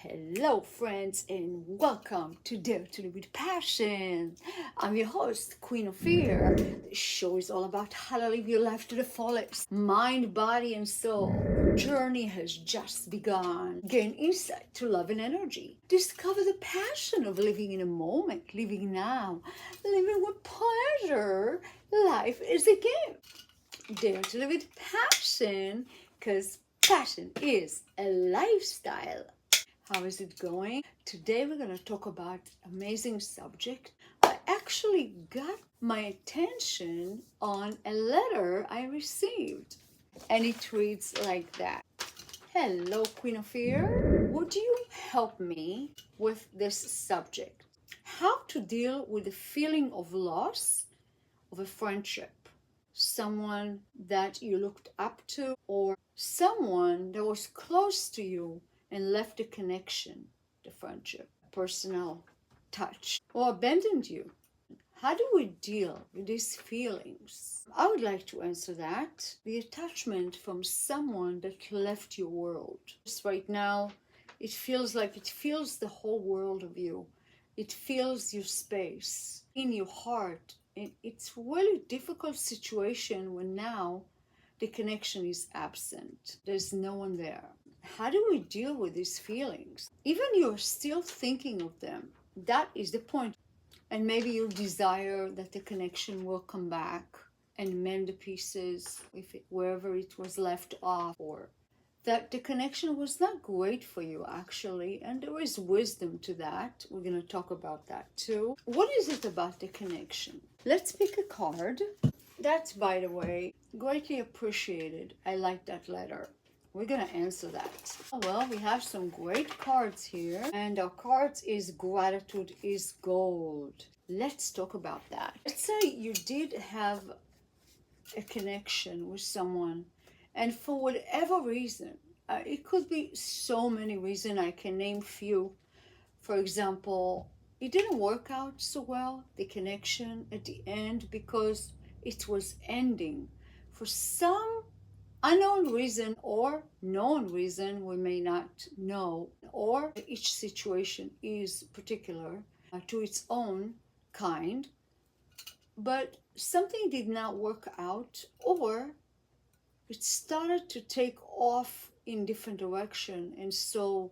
Hello, friends, and welcome to Dare to Live with Passion. I'm your host, Queen Ofir. The show is all about how to live your life to the fullest. Mind, body, and soul. Your journey has just begun. Gain insight to love and energy. Discover the passion of living in a moment, living now, living with pleasure. Life is a gift. Dare to live with passion, because passion is a lifestyle. How is it going? Today we're going to talk about amazing subject. I actually got my attention on a letter I received, and it reads like that. Hello, Queen Ofir. Would you help me with this subject? How to deal with the feeling of loss of a friendship, someone that you looked up to, or someone that was close to you and left the connection, the friendship, personal touch, or abandoned you. How do we deal with these feelings? I would like to answer that. The attachment from someone that left your world. Just right now, it feels like it fills the whole world of you. It fills your space in your heart. And it's a really difficult situation when now the connection is absent. There's no one there. How do we deal with these feelings? Even you're still thinking of them. That is the point. And maybe you desire that the connection will come back and mend the pieces wherever it was left off, or that the connection was not great for you actually, and there is wisdom to that. We're going to talk about that too. What is it about the connection? Let's pick a card. That's, by the way, greatly appreciated. I like that letter. We're going to answer that. Well, we have some great cards here, and our cards is gratitude is gold. Let's talk about that. Let's say you did have a connection with someone, and for whatever reason, it could be so many reasons. I can name few. For example, it didn't work out so well, the connection at the end, because it was ending for some unknown reason or known reason we may not know, or each situation is particular to its own kind, but something did not work out, or it started to take off in different direction, and so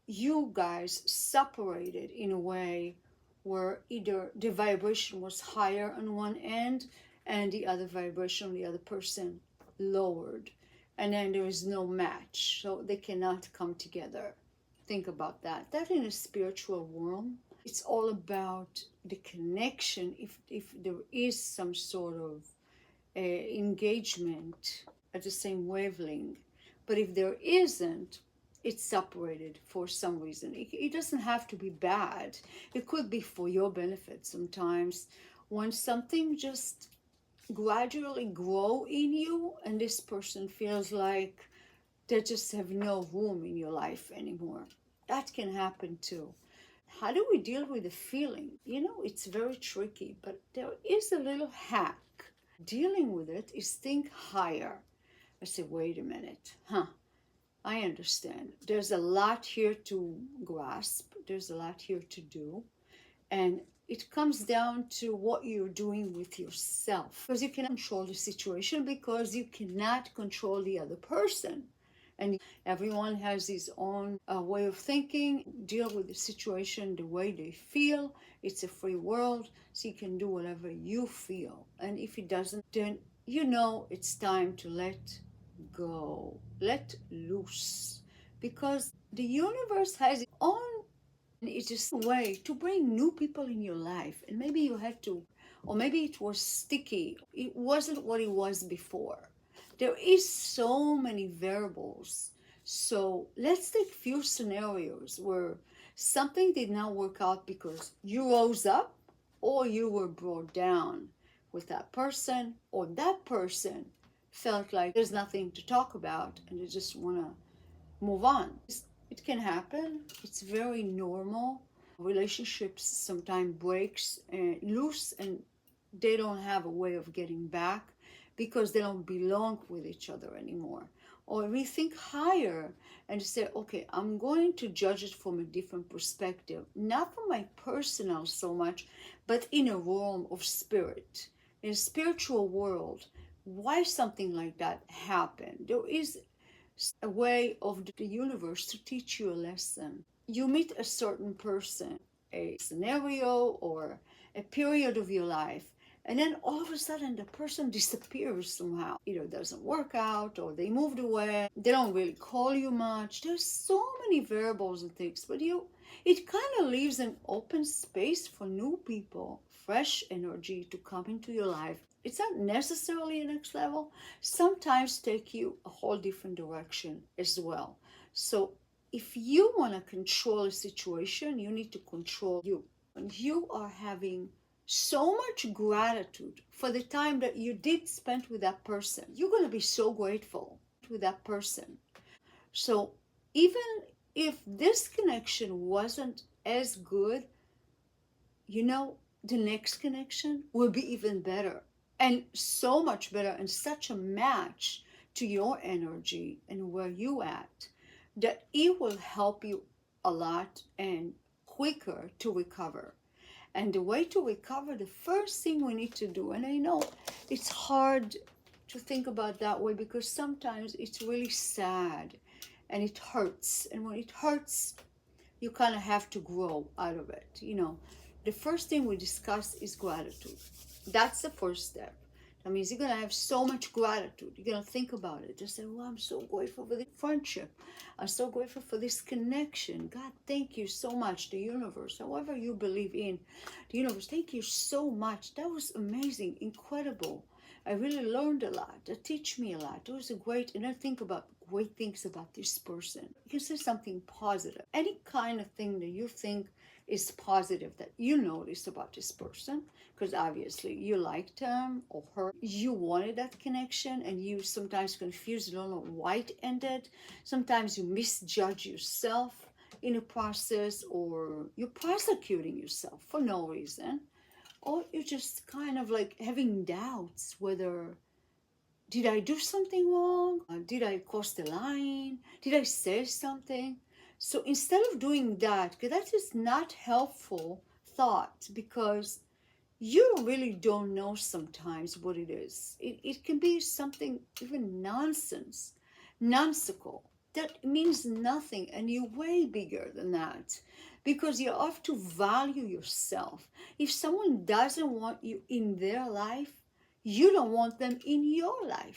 you guys separated in a way where either the vibration was higher on one end and the other vibration on the other person lowered, and then there is no match, so they cannot come together. Think about that. That in a spiritual world, it's all about the connection. If there is some sort of engagement at the same wavelength, but if there isn't, it's separated for some reason. It doesn't have to be bad. It could be for your benefit sometimes, when something just gradually grow in you and this person feels like they just have no room in your life anymore. That can happen too. How do we deal with the feeling? It's very tricky, but there is a little hack. Dealing with it is think higher. I say, wait a minute, I understand. There's a lot here to grasp. There's a lot here to do. And it comes down to what you're doing with yourself. Because you cannot control the situation, because you cannot control the other person. And everyone has his own way of thinking, deal with the situation the way they feel. It's a free world, so you can do whatever you feel. And if it doesn't, then it's time to let go, let loose. Because the universe has its own, it's just a way to bring new people in your life. And maybe you had to, or maybe it was sticky. It wasn't what it was before. There is so many variables. So let's take few scenarios where something did not work out because you rose up or you were brought down with that person, or that person felt like there's nothing to talk about and they just want to move on. It can happen. It's very normal. Relationships sometimes breaks loose, and they don't have a way of getting back because they don't belong with each other anymore. or rethink higher and say, okay, I'm going to judge it from a different perspective, not from my personal so much, but in a realm of spirit, in a spiritual world. Why something like that happened? There is a way of the universe to teach you a lesson. You meet a certain person, a scenario or a period of your life, and then all of a sudden the person disappears somehow. Either doesn't work out or they moved away. They don't really call you much. There's so many variables and things, but it kind of leaves an open space for new people, fresh energy to come into your life. It's not necessarily a next level, sometimes take you a whole different direction as well. So if you want to control a situation, you need to control you. And you are having so much gratitude for the time that you did spend with that person. You're going to be so grateful with that person. So even if this connection wasn't as good, the next connection will be even better and so much better and such a match to your energy and where you at that it will help you a lot and quicker to recover. And the way to recover, the first thing we need to do, and I know it's hard to think about that way because sometimes it's really sad and it hurts. And when it hurts, you kind of have to grow out of it. The first thing we discuss is gratitude. That's the first step. That means you're going to have so much gratitude. You're going to think about it. Just say, well, I'm so grateful for this friendship. I'm so grateful for this connection. God, thank you so much. The universe, however you believe in the universe, thank you so much. That was amazing, incredible. I really learned a lot. That teach me a lot. It was a great, and I think about great things about this person. You can say something positive. Any kind of thing that you think is positive that you noticed about this person, because obviously you liked him or her, you wanted that connection, and you sometimes confused, you don't know why it ended. Sometimes you misjudge yourself in a process, or you're prosecuting yourself for no reason, or you're just kind of like having doubts whether, did I do something wrong? Did I cross the line? Did I say something? So instead of doing that, because that is not helpful thought, because you really don't know sometimes what it is. It can be something even nonsensical. That means nothing, and you're way bigger than that, because you have to value yourself. If someone doesn't want you in their life, you don't want them in your life.